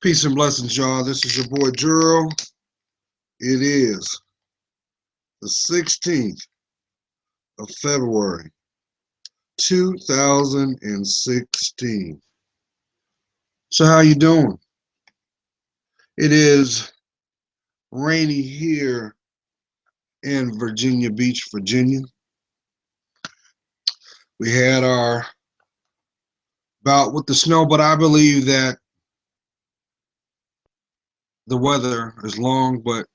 Peace and blessings, y'all. This is your boy Juro. It is the 16th of February, 2016. So how you doing? It is rainy here in Virginia Beach, Virginia. We had our bout with the snow, but I believe that the weather is long but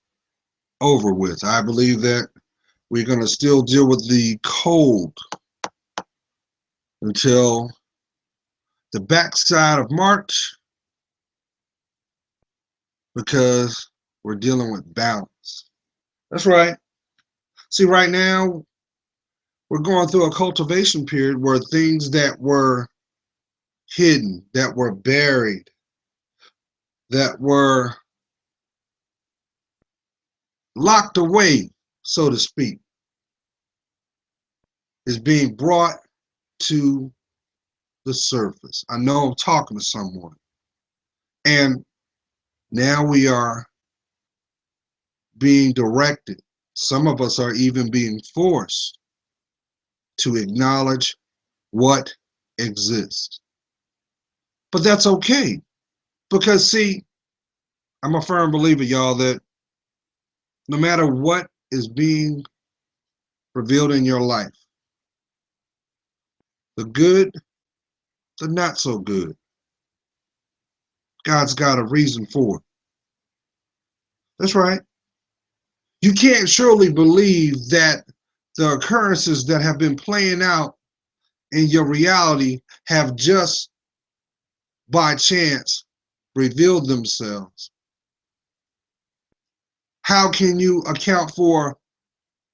over with. I believe that we're going to still deal with the cold until the backside of March, because we're dealing with balance. That's right. See, right now, we're going through a cultivation period where things that were hidden, that were buried, that were locked away, so to speak, is being brought to the surface. I know I'm talking to someone. And now we are being directed. Some of us are even being forced to acknowledge what exists. But that's okay. Because, see, I'm a firm believer, y'all, that no matter what is being revealed in your life, the good, the not so good, God's got a reason for it. That's right. You can't surely believe that the occurrences that have been playing out in your reality have just by chance revealed themselves. How can you account for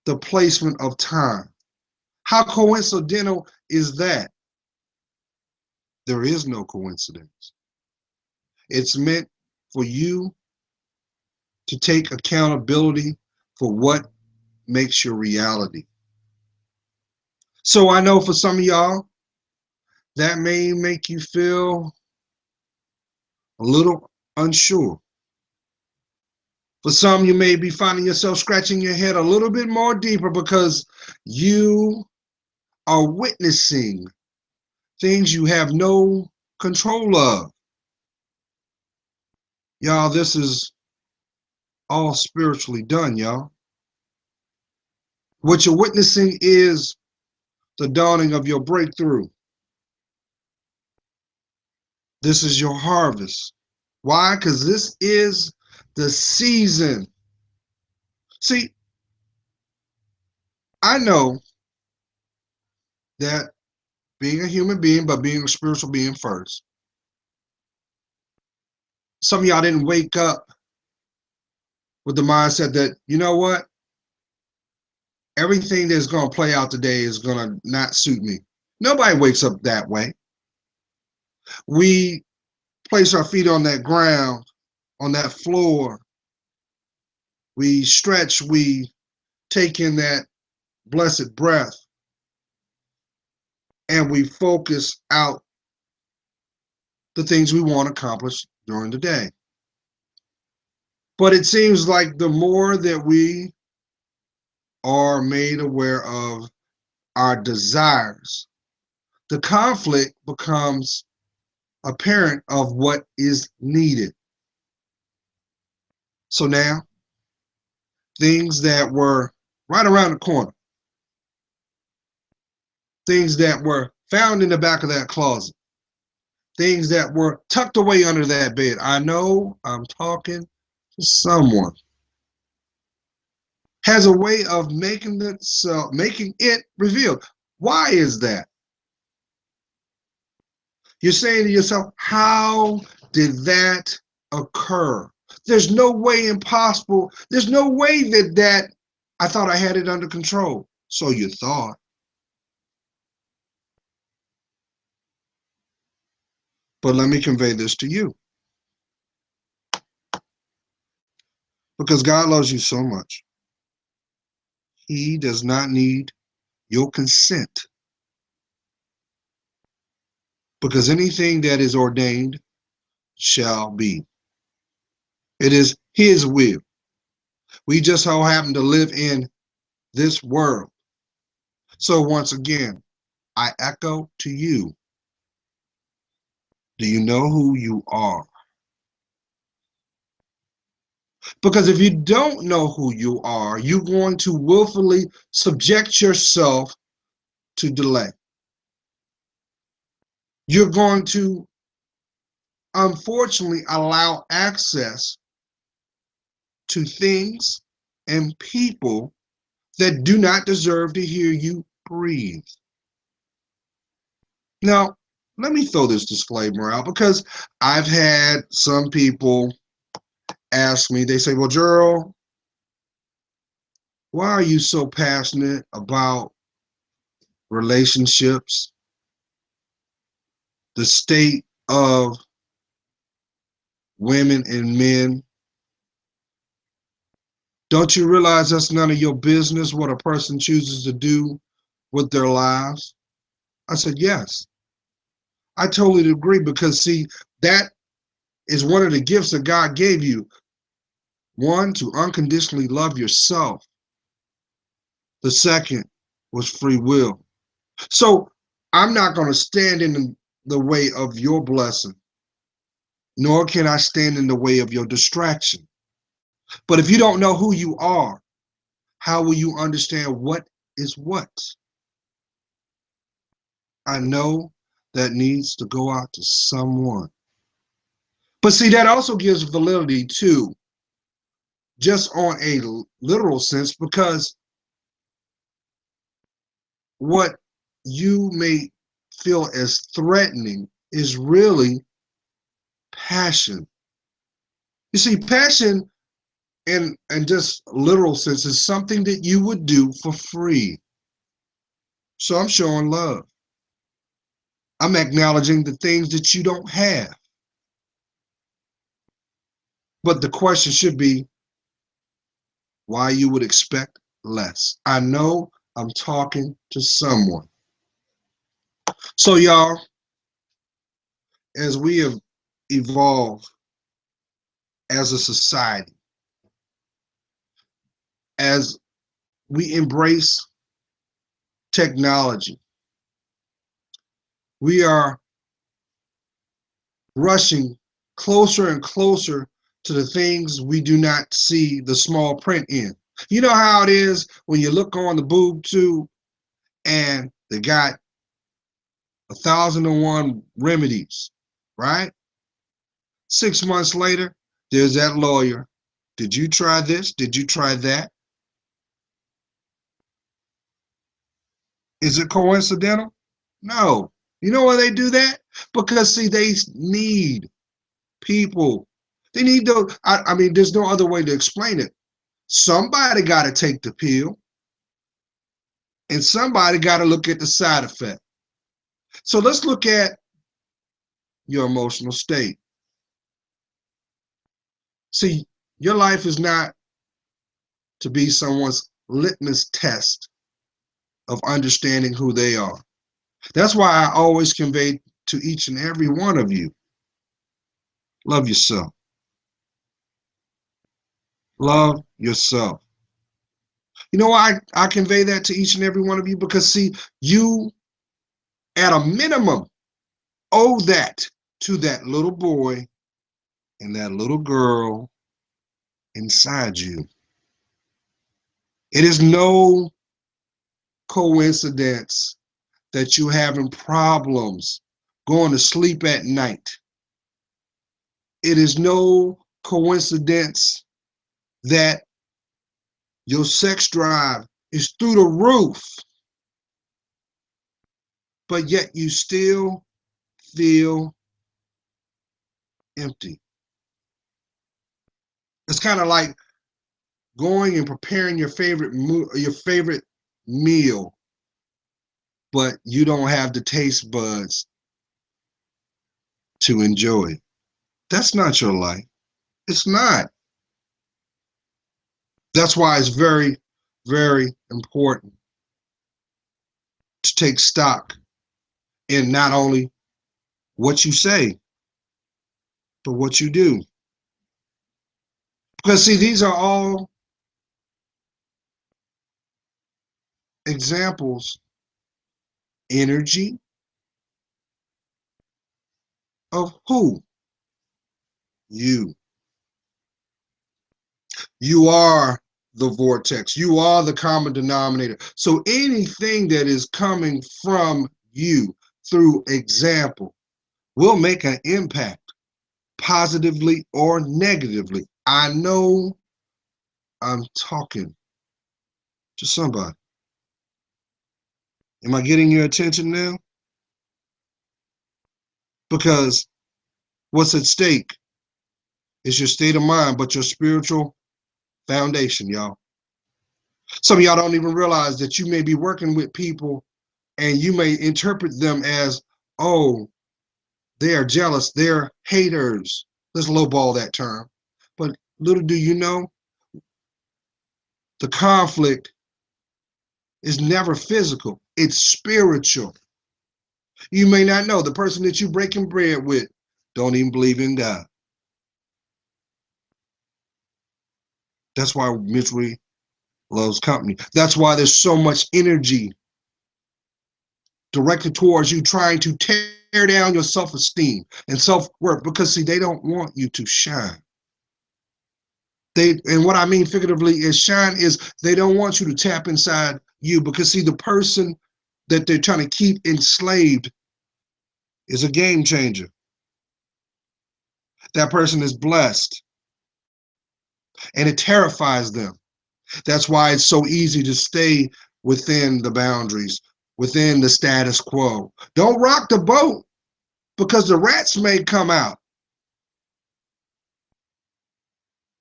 the placement of time? How coincidental is that? There is no coincidence. It's meant for you to take accountability for what makes your reality. So I know for some of y'all, that may make you feel a little unsure. For some, you may be finding yourself scratching your head a little bit more deeper because you are witnessing things you have no control of. Y'all, this is all spiritually done, y'all. What you're witnessing is the dawning of your breakthrough. This is your harvest. Why? Because this is the season. See, I know that being a human being, but being a spiritual being first, some of y'all didn't wake up with the mindset that, you know what? Everything that's going to play out today is going to not suit me. Nobody wakes up that way. We place our feet on that ground, on that floor. We stretch, we take in that blessed breath, and we focus out the things we want to accomplish during the day. But it seems like the more that we are made aware of our desires, the conflict becomes apparent of what is needed. So now, things that were right around the corner, things that were found in the back of that closet, things that were tucked away under that bed. I know I'm talking to someone. Has a way of making it revealed. Why is that? You're saying to yourself, how did that occur? There's no way impossible. There's no way that I thought I had it under control. So you thought. But let me convey this to you. Because God loves you so much. He does not need your consent. Because anything that is ordained shall be. It is his will. We just so happen to live in this world. So once again, I echo to you. Do you know who you are? Because if you don't know who you are, you're going to willfully subject yourself to delay. You're going to, unfortunately, allow access to things and people that do not deserve to hear you breathe. Now, let me throw this disclaimer out because I've had some people ask me, they say, well, Gerald, why are you so passionate about relationships, the state of women and men? Don't you realize that's none of your business what a person chooses to do with their lives? I said, yes, I totally agree because, see, that is one of the gifts that God gave you. One, to unconditionally love yourself. The second was free will. So I'm not going to stand in the way of your blessing, nor can I stand in the way of your distraction. But if you don't know who you are, how will you understand what is what? I know that needs to go out to someone. But see, that also gives validity too, just on a literal sense, because what you may feel as threatening is really passion. You see, passion in just literal sense is something that you would do for free. So I'm showing love. I'm acknowledging the things that you don't have. But the question should be why you would expect less. I know I'm talking to someone. So y'all, as we have evolved as a society, as we embrace technology, we are rushing closer and closer to the things we do not see the small print in. You know how it is when you look on the boob tube and they got 1,001 remedies, right? 6 months later, there's that lawyer. Did you try this? Did you try that? Is it coincidental? No. You know why they do that? Because, see, they need people. They need those. I mean, there's no other way to explain it. Somebody got to take the pill, and somebody got to look at the side effect. So let's look at your emotional state. See, your life is not to be someone's litmus test of understanding who they are. That's why I always convey to each and every one of you, love yourself. Love yourself. You know why I convey that to each and every one of you? Because, see, you, at a minimum, owe that to that little boy and that little girl inside you. It is no coincidence that you're having problems going to sleep at night. It is no coincidence that your sex drive is through the roof, but yet you still feel empty. It's kind of like going and preparing your favorite meal, but you don't have the taste buds to enjoy it. That's not your life. It's not. That's why it's very, very important to take stock in not only what you say, but what you do. Because see, these are all examples, energy of who? You. You are the vortex. You are the common denominator. So anything that is coming from you through example will make an impact, positively or negatively. I know I'm talking to somebody. Am I getting your attention now? Because what's at stake is your state of mind, but your spiritual foundation, y'all. Some of y'all don't even realize that you may be working with people and you may interpret them as, oh, they are jealous, they're haters. Let's lowball that term. But little do you know, the conflict is never physical, it's spiritual. You may not know the person that you're breaking bread with don't even believe in God. That's why misery loves company. That's why there's so much energy directed towards you trying to tear down your self-esteem and self-worth, because see, they don't want you to shine. And what I mean figuratively is shine is they don't want you to tap inside you, because see, the person that they're trying to keep enslaved is a game changer. That person is blessed and it terrifies them. That's why it's so easy to stay within the boundaries, within the status quo. Don't rock the boat, because the rats may come out.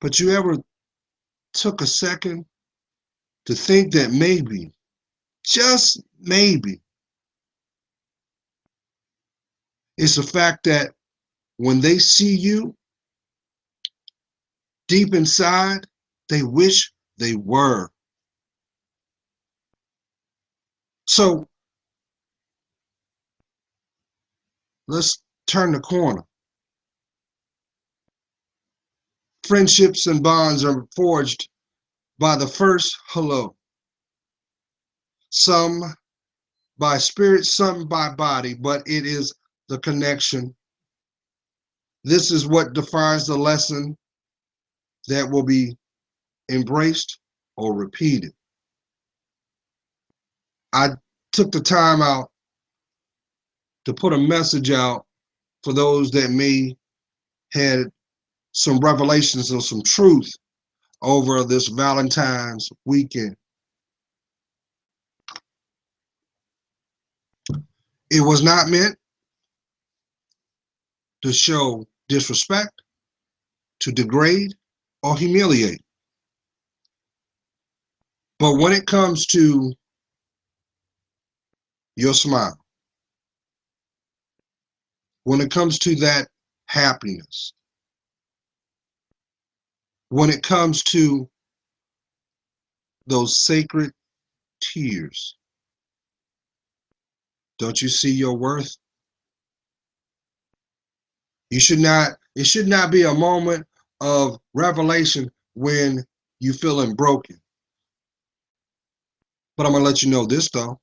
But you ever took a second to think that maybe, just maybe, it's the fact that when they see you deep inside, they wish they were. So let's turn the corner. Friendships and bonds are forged by the first hello. Some by spirit, some by body, but it is the connection. This is what defines the lesson that will be embraced or repeated. I took the time out to put a message out for those that may had some revelations or some truth over this Valentine's weekend. It was not meant to show disrespect, to degrade, or humiliate. But when it comes to your smile, when it comes to that happiness, when it comes to those sacred tears, don't you see your worth? It should not be a moment of revelation when you feeling broken. But I'm gonna let you know this though.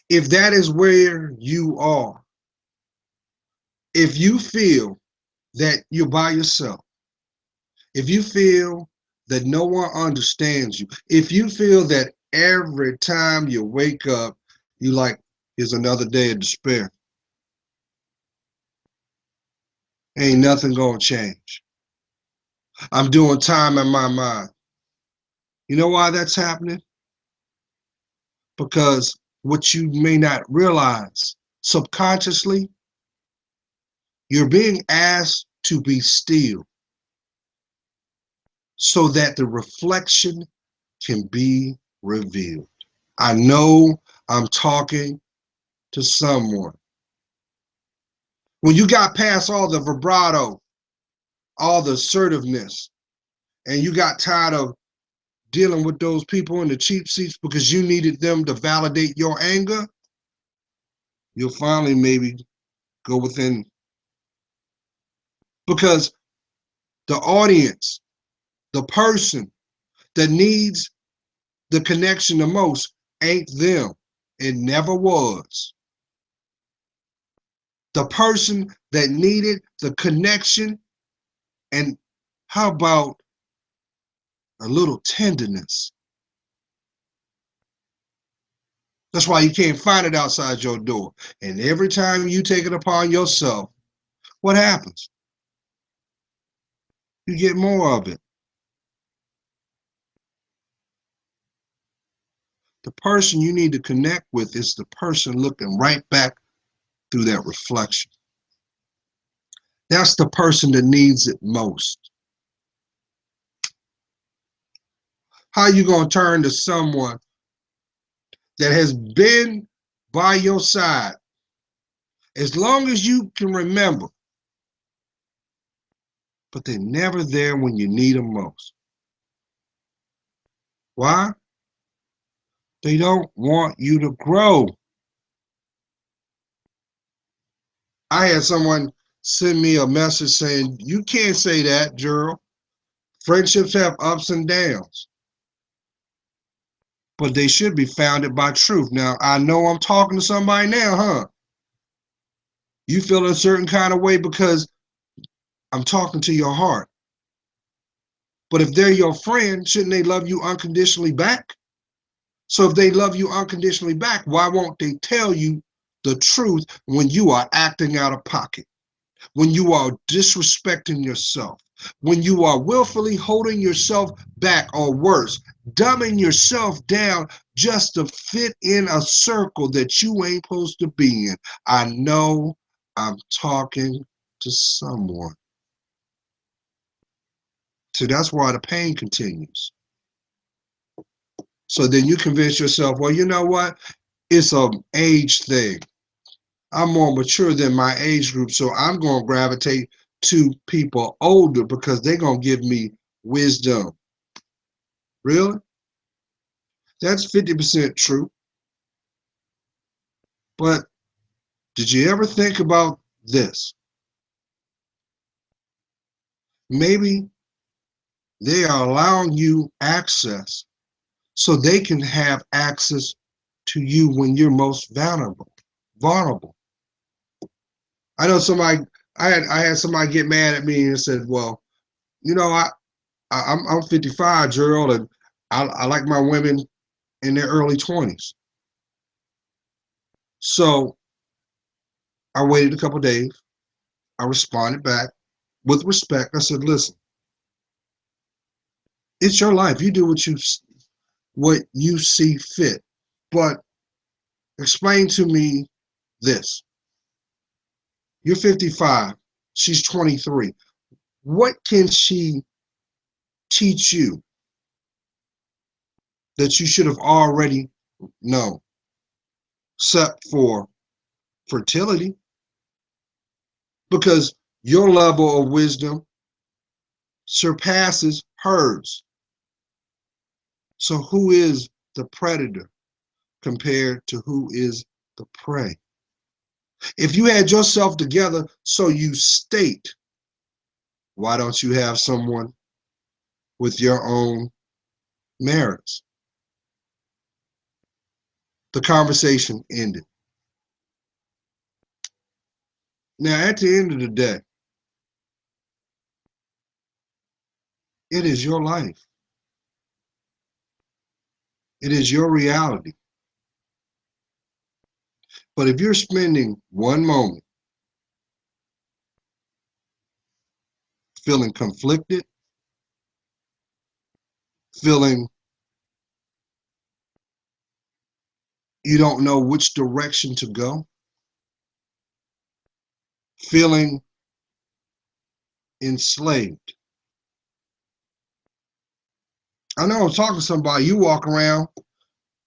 If that is where you are, if you feel that you're by yourself, if you feel that no one understands you, if you feel that every time you wake up, you like, here's another day of despair, ain't nothing gonna change. I'm doing time in my mind. You know why that's happening? Because what you may not realize, subconsciously, you're being asked to be still so that the reflection can be revealed. I know I'm talking to someone. When you got past all the vibrato, all the assertiveness, and you got tired of dealing with those people in the cheap seats because you needed them to validate your anger, you'll finally maybe go within. Because the audience The person that needs the connection the most ain't them. It never was. The person that needed the connection, and how about a little tenderness? That's why you can't find it outside your door. And every time you take it upon yourself, what happens? You get more of it. The person you need to connect with is the person looking right back through that reflection. That's the person that needs it most. How you going to turn to someone that has been by your side as long as you can remember, but they're never there when you need them most? Why? They don't want you to grow. I had someone send me a message saying, you can't say that, Gerald. Friendships have ups and downs, but they should be founded by truth. Now, I know I'm talking to somebody now, huh? You feel a certain kind of way because I'm talking to your heart. But if they're your friend, shouldn't they love you unconditionally back? So if they love you unconditionally back, why won't they tell you the truth when you are acting out of pocket, when you are disrespecting yourself, when you are willfully holding yourself back, or worse, dumbing yourself down just to fit in a circle that you ain't supposed to be in? I know I'm talking to someone. So that's why the pain continues. So then you convince yourself, well, you know what? It's an age thing. I'm more mature than my age group, so I'm going to gravitate to people older because they're going to give me wisdom. Really? That's 50% true. But did you ever think about this? Maybe they are allowing you access so they can have access to you when you're most vulnerable. I know I had somebody get mad at me and said, well, you know, I'm 55, Gerald, and I like my women in their early 20s. So I waited a couple of days. I responded back with respect. I said, listen, it's your life. You do what you see fit. But explain to me this. You're 55. She's 23. What can she teach you that you should have already known, except for fertility? Because your level of wisdom surpasses hers. So who is the predator compared to who is the prey? If you had yourself together, so you state, why don't you have someone with your own merits? The conversation ended. Now, at the end of the day, it is your life. It is your reality. But if you're spending one moment feeling conflicted, feeling you don't know which direction to go, feeling enslaved. I know I'm talking to somebody, you walk around,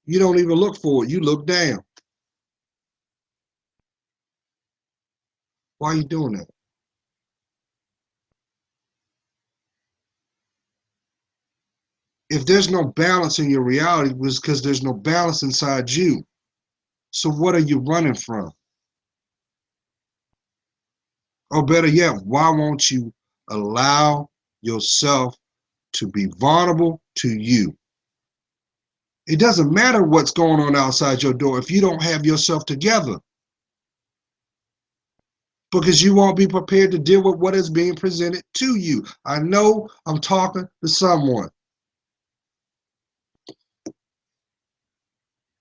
you don't even look forward, you look down. Why are you doing that? If there's no balance in your reality, it's because there's no balance inside you. So what are you running from? Or better yet, why won't you allow yourself to be vulnerable to you. It doesn't matter what's going on outside your door if you don't have yourself together, because you won't be prepared to deal with what is being presented to you. I know I'm talking to someone.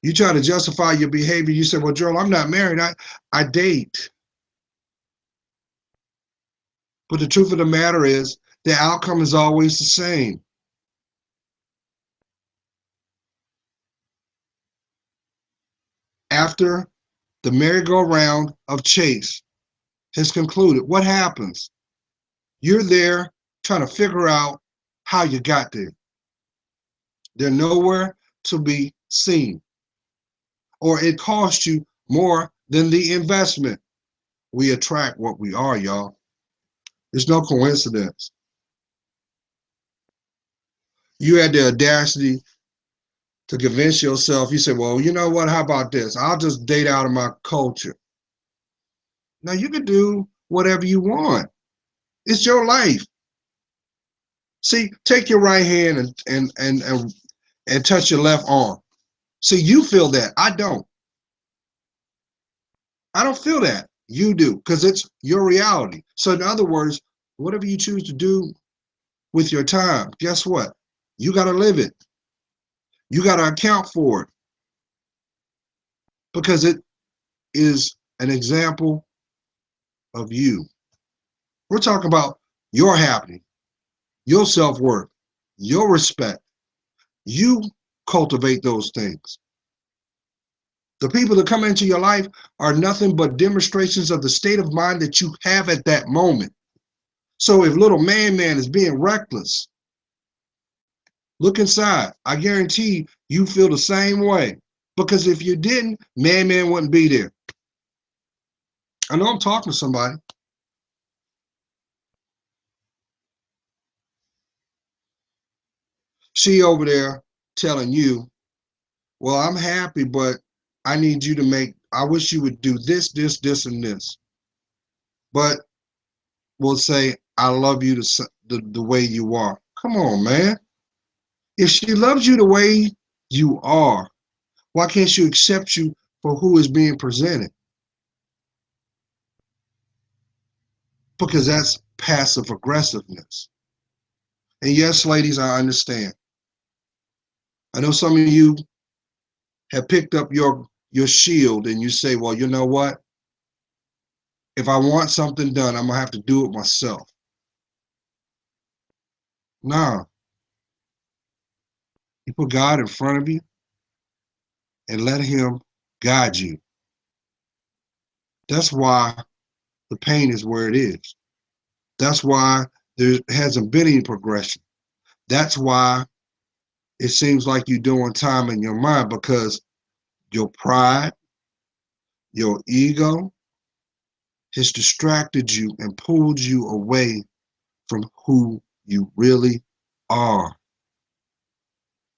You try to justify your behavior. You say, well, Joel, I'm not married. I date. But the truth of the matter is, the outcome is always the same. After the merry-go-round of chase has concluded, what happens? You're there trying to figure out how you got there. They're nowhere to be seen. Or it cost you more than the investment. We attract what we are, y'all. There's no coincidence. You had the audacity to convince yourself. You say, well, you know what? How about this? I'll just date out of my culture. Now, you can do whatever you want. It's your life. See, take your right hand and touch your left arm. See, you feel that. I don't. I don't feel that. You do, because it's your reality. So in other words, whatever you choose to do with your time, guess what? You got to live it. You got to account for it, because it is an example of you. We're talking about your happiness, your self-worth, your respect. You cultivate those things. The people that come into your life are nothing but demonstrations of the state of mind that you have at that moment. So if little man is being reckless, look inside. I guarantee you feel the same way. Because if you didn't, man wouldn't be there. I know I'm talking to somebody. She over there telling you, well, I'm happy, but I need you to I wish you would do this, and this. But we'll say, I love you the way you are. Come on, man. If she loves you the way you are, why can't she accept you for who is being presented? Because that's passive aggressiveness. And yes, ladies, I understand. I know some of you have picked up your shield and you say, well, you know what? If I want something done, I'm going to have to do it myself. No. You put God in front of you and let him guide you. That's why the pain is where it is. That's why there hasn't been any progression. That's why it seems like you're doing time in your mind, because your pride, your ego has distracted you and pulled you away from who you really are.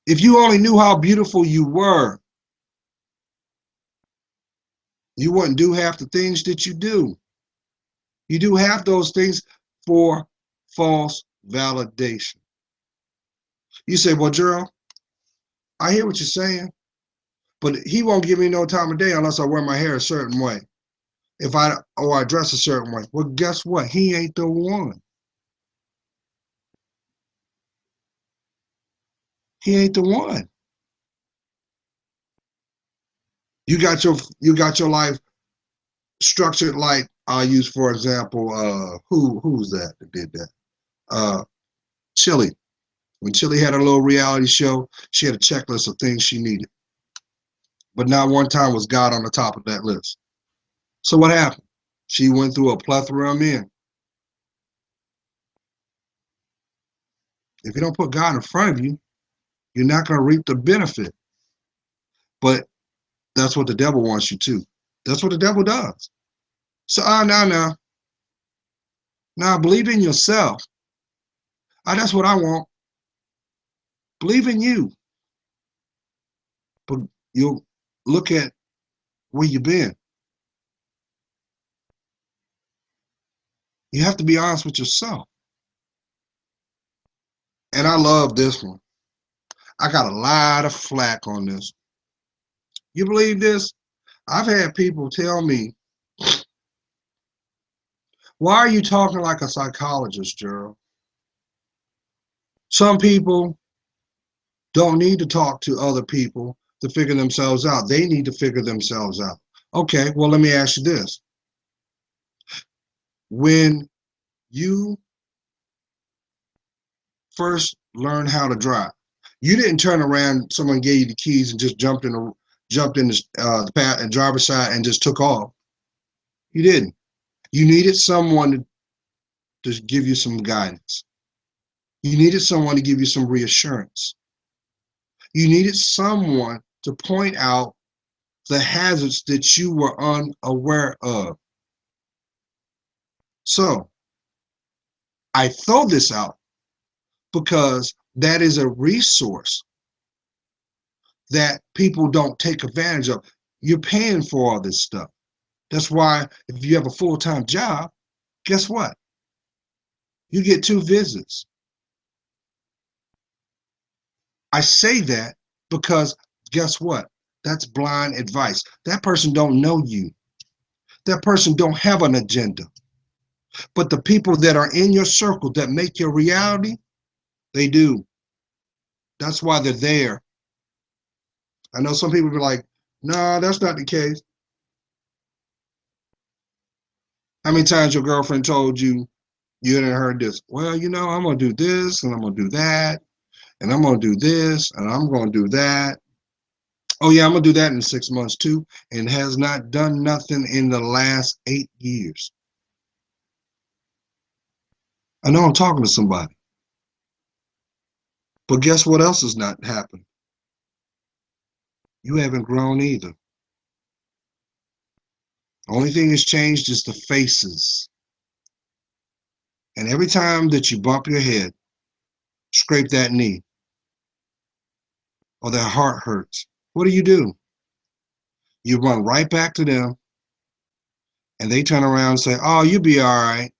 If you only knew how beautiful you were, you wouldn't do half the things that you do. You do half those things for false validation. You say, well, Gerald, I hear what you're saying, but he won't give me no time of day unless I wear my hair a certain way. Or I dress a certain way. Well, guess what? He ain't the one. He ain't the one. You got your life structured like, I'll use for example, who's that did that? Chili. When Chili had a little reality show, she had a checklist of things she needed. But not one time was God on the top of that list. So what happened? She went through a plethora of men. If you don't put God in front of you, you're not going to reap the benefit. But that's what the devil wants you to. That's what the devil does. So, now believe in yourself. That's what I want. Believe in you. But you'll look at where you've been. You have to be honest with yourself. And I love this one. I got a lot of flack on this. You believe this? I've had people tell me, why are you talking like a psychologist, Gerald? Some people don't need to talk to other people to figure themselves out. They need to figure themselves out. Okay, well, let me ask you this. When you first learned how to drive, you didn't turn around, someone gave you the keys and just jumped in the path and driver's side and just took off. You didn't. You needed someone to give you some guidance. You needed someone to give you some reassurance. You needed someone to point out the hazards that you were unaware of. So I throw this out because that is a resource that people don't take advantage of. You're paying for all this stuff. That's why if you have a full-time job, guess what? You get 2 visits. I say that because guess what? That's blind advice. That person don't know you. That person don't have an agenda. But the people that are in your circle that make your reality, they do. That's why they're there. I know some people be like, "No, that's not the case." How many times your girlfriend told you you hadn't heard this? Well, I'm gonna do this and I'm gonna do that and I'm gonna do this and I'm gonna do that. Oh yeah, I'm gonna do that in 6 months too, and has not done nothing in the last 8 years. I know I'm talking to somebody, but guess what else has not happened? You haven't grown either. Only thing that's changed is the faces. And every time that you bump your head, scrape that knee, or that heart hurts, what do? You run right back to them, and they turn around and say, "Oh, you'll be all right."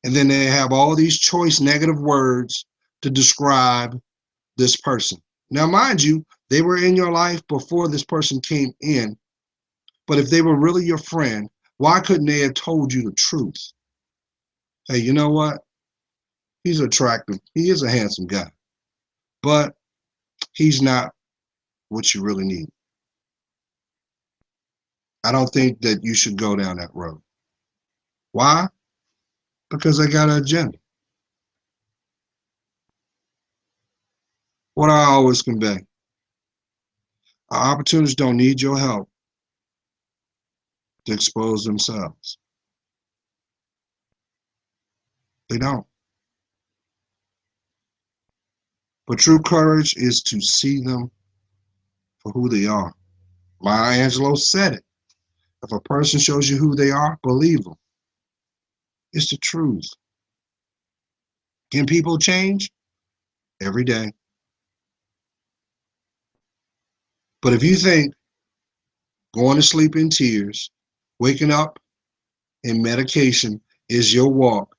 And then they have all these choice negative words to describe this person. Now, mind you, they were in your life before this person came in, but if they were really your friend, why couldn't they have told you the truth? Hey, you know what? He's attractive. He is a handsome guy, but he's not what you really need. I don't think that you should go down that road. Why? Because they got an agenda. What I always convey, our opportunities don't need your help to expose themselves. They don't. But true courage is to see them for who they are. Maya Angelou said it. If a person shows you who they are, believe them. It's the truth. Can people change? Every day. But if you think going to sleep in tears, waking up in medication is your walk,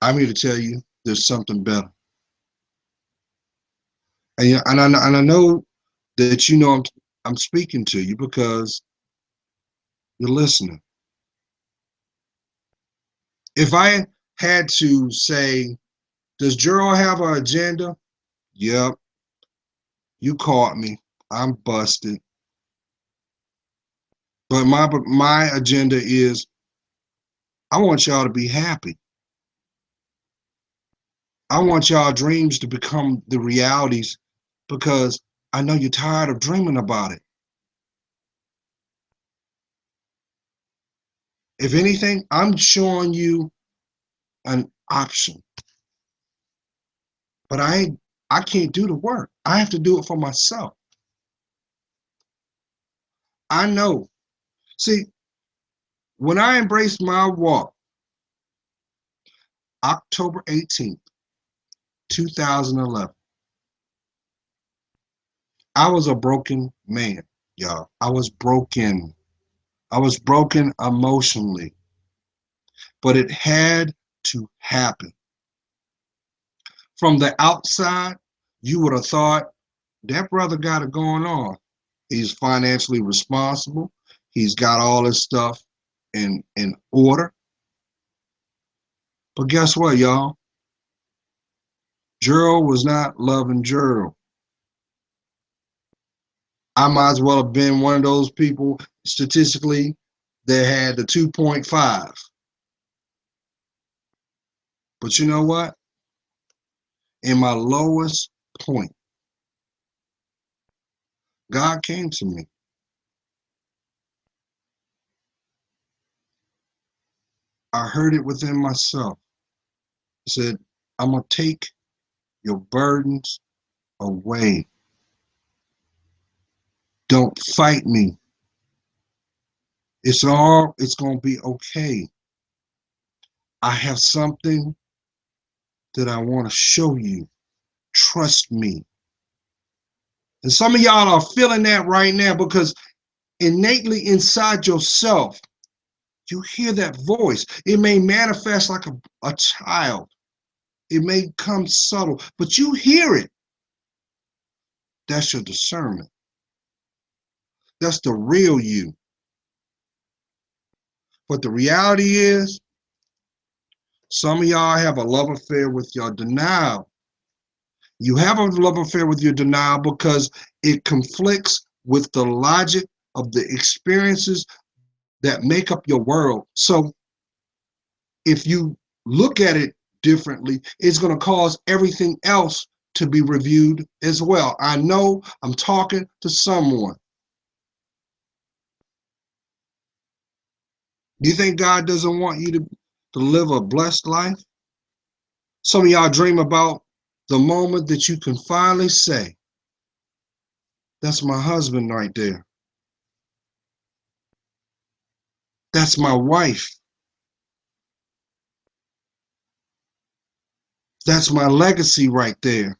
I'm here to tell you there's something better. And I know that I'm speaking to you because you're listening. If I had to say, does Gerald have an agenda? Yep, you caught me. I'm busted. But my agenda is I want y'all to be happy. I want y'all dreams to become the realities because I know you're tired of dreaming about it. If anything, I'm showing you an option. But I can't do the work. I have to do it for myself. I know. See, when I embraced my walk, October 18th, 2011, I was a broken man, y'all. I was broken. I was broken emotionally, but it had to happen. From the outside, you would have thought that brother got it going on. He's financially responsible. He's got all his stuff in order. But guess what, y'all? Gerald was not loving Gerald. I might as well have been one of those people statistically that had the 2.5. But you know what? In my lowest point, God came to me. I heard it within myself. He said, I'm going to take your burdens away. Don't fight me. It's going to be okay. I have something that I want to show you. Trust me. And some of y'all are feeling that right now because innately inside yourself, you hear that voice. It may manifest like a child. It may come subtle, but you hear it. That's your discernment. That's the real you. But the reality is, some of y'all have a love affair with your denial. You have a love affair with your denial because it conflicts with the logic of the experiences that make up your world. So if you look at it differently, it's going to cause everything else to be reviewed as well. I know I'm talking to someone. Do you think God doesn't want you to live a blessed life? Some of y'all dream about the moment that you can finally say, that's my husband right there. That's my wife. That's my legacy right there.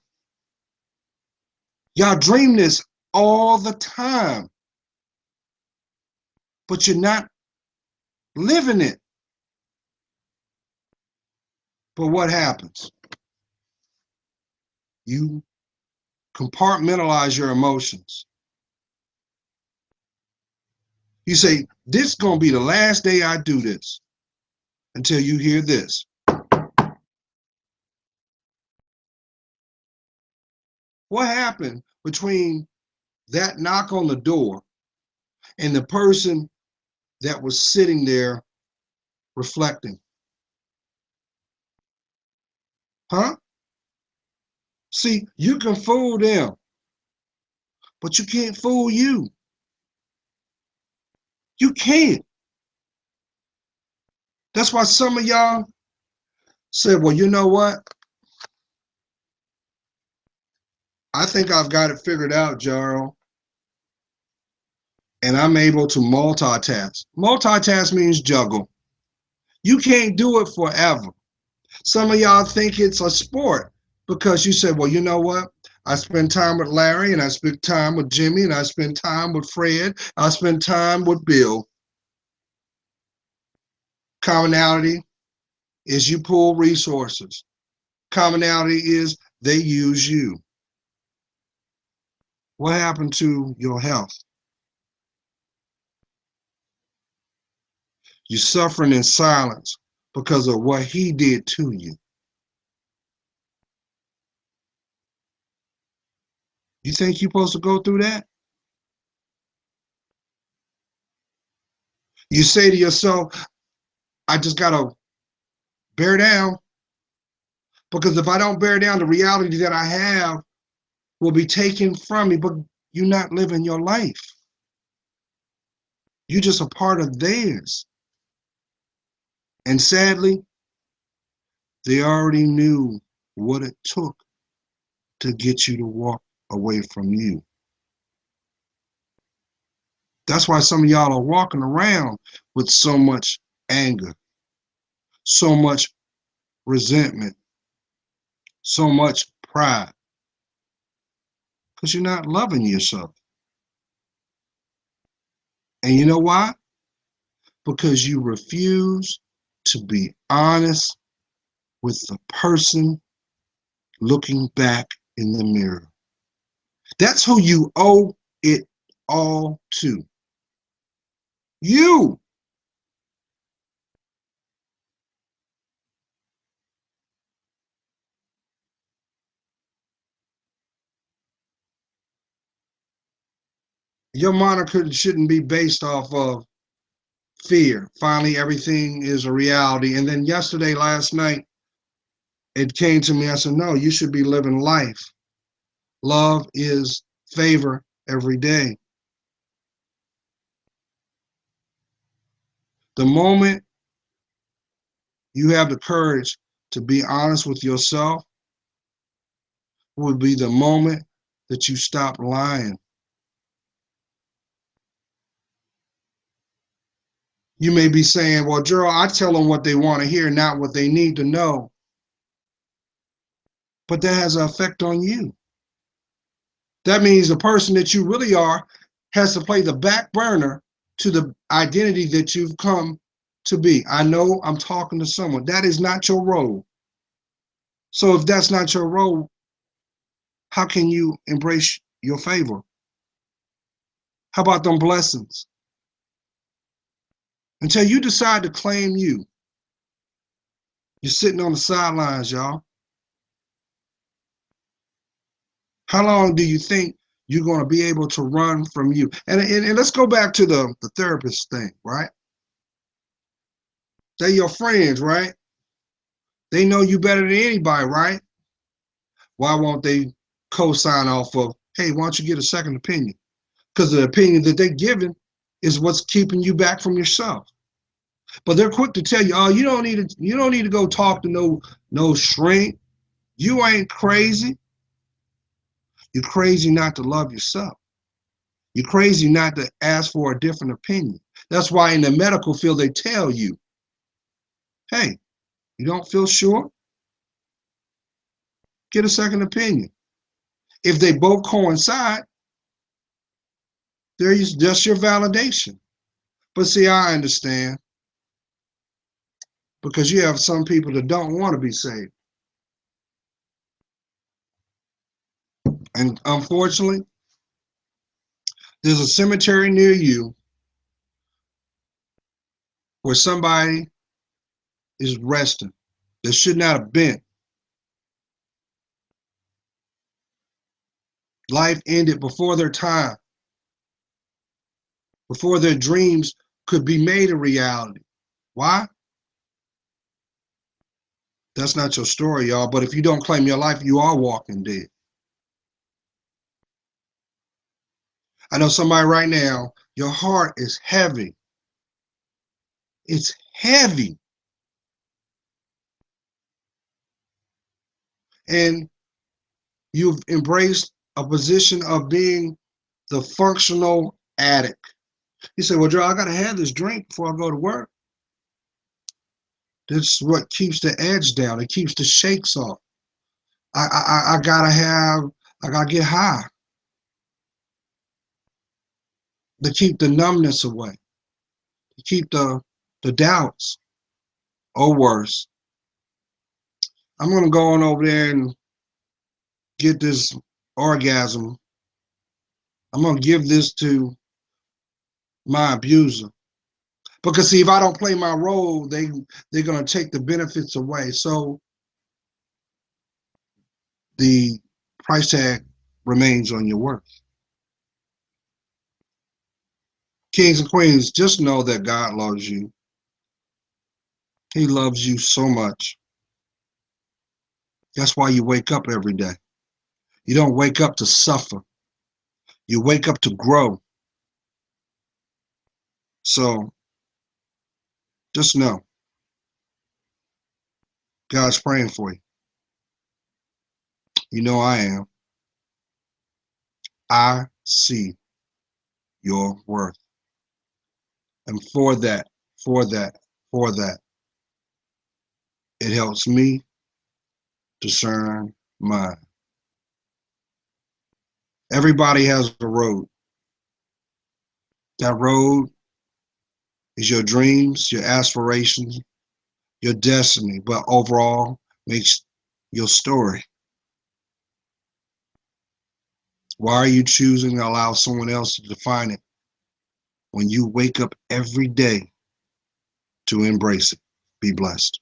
Y'all dream this all the time, but you're not living it. But what happens? You compartmentalize your emotions. You say, this is going to be the last day I do this, until you hear this. What happened between that knock on the door and the person that was sitting there reflecting? Huh? See, you can fool them, but you can't fool you. You can't. That's why some of y'all said, well, you know what? I think I've got it figured out, Jarl, and I'm able to multitask. Multitask means juggle. You can't do it forever. Some of y'all think it's a sport because you said, well, you know what? I spend time with Larry, and I spend time with Jimmy, and I spend time with Fred. I spend time with Bill. Commonality is you pull resources. Commonality is they use you. What happened to your health? You're suffering in silence because of what he did to you. You think you're supposed to go through that? You say to yourself, I just got to bear down, because if I don't bear down, the reality that I have will be taken from me. But you're not living your life. You're just a part of theirs. And sadly, they already knew what it took to get you to walk away from you. That's why some of y'all are walking around with so much anger, so much resentment, so much pride, because you're not loving yourself. And you know why? Because you refuse to be honest with the person looking back in the mirror. That's who you owe it all to. You. Your moniker shouldn't be based off of fear. Finally, everything is a reality. And then yesterday, last night, it came to me. I said, no, you should be living life. Love is favor every day. The moment you have the courage to be honest with yourself will be the moment that you stop lying. You may be saying, well, Gerald, I tell them what they want to hear, not what they need to know. But that has an effect on you. That means the person that you really are has to play the back burner to the identity that you've come to be. I know I'm talking to someone. That is not your role. So if that's not your role, how can you embrace your favor? How about them blessings? Until you decide to claim you, you're sitting on the sidelines, y'all. How long do you think you're going to be able to run from you? And let's go back to the therapist thing, right? They're your friends, right? They know you better than anybody, right? Why won't they co-sign off of, hey, why don't you get a second opinion? Because the opinion that they're giving is what's keeping you back from yourself. But they're quick to tell you, oh, you don't need to go talk to no shrink. You ain't crazy. You're crazy not to love yourself. You're crazy not to ask for a different opinion. That's why in the medical field they tell you, hey, you don't feel sure? Get a second opinion. If they both coincide, they're just your validation. But see, I understand because you have some people that don't want to be saved. And unfortunately, there's a cemetery near you where somebody is resting that should not have been. Life ended before their time, before their dreams could be made a reality. Why? That's not your story, y'all. But if you don't claim your life, you are walking dead. I know somebody right now, your heart is heavy. It's heavy. And you've embraced a position of being the functional addict. You say, well, Joe, I got to have this drink before I go to work. This is what keeps the edge down. It keeps the shakes off. I gotta get high to keep the numbness away, to keep the doubts, or worse. I'm gonna go on over there and get this orgasm. I'm gonna give this to my abuser. Because see, if I don't play my role, they're gonna take the benefits away. So the price tag remains on your worth. Kings and queens, just know that God loves you. He loves you so much. That's why you wake up every day. You don't wake up to suffer. You wake up to grow. So just know God's praying for you. You know I am. I see your worth. And for that, for that, for that, it helps me discern mine. Everybody has a road. That road is your dreams, your aspirations, your destiny, but overall makes your story. Why are you choosing to allow someone else to define it when you wake up every day to embrace it? Be blessed.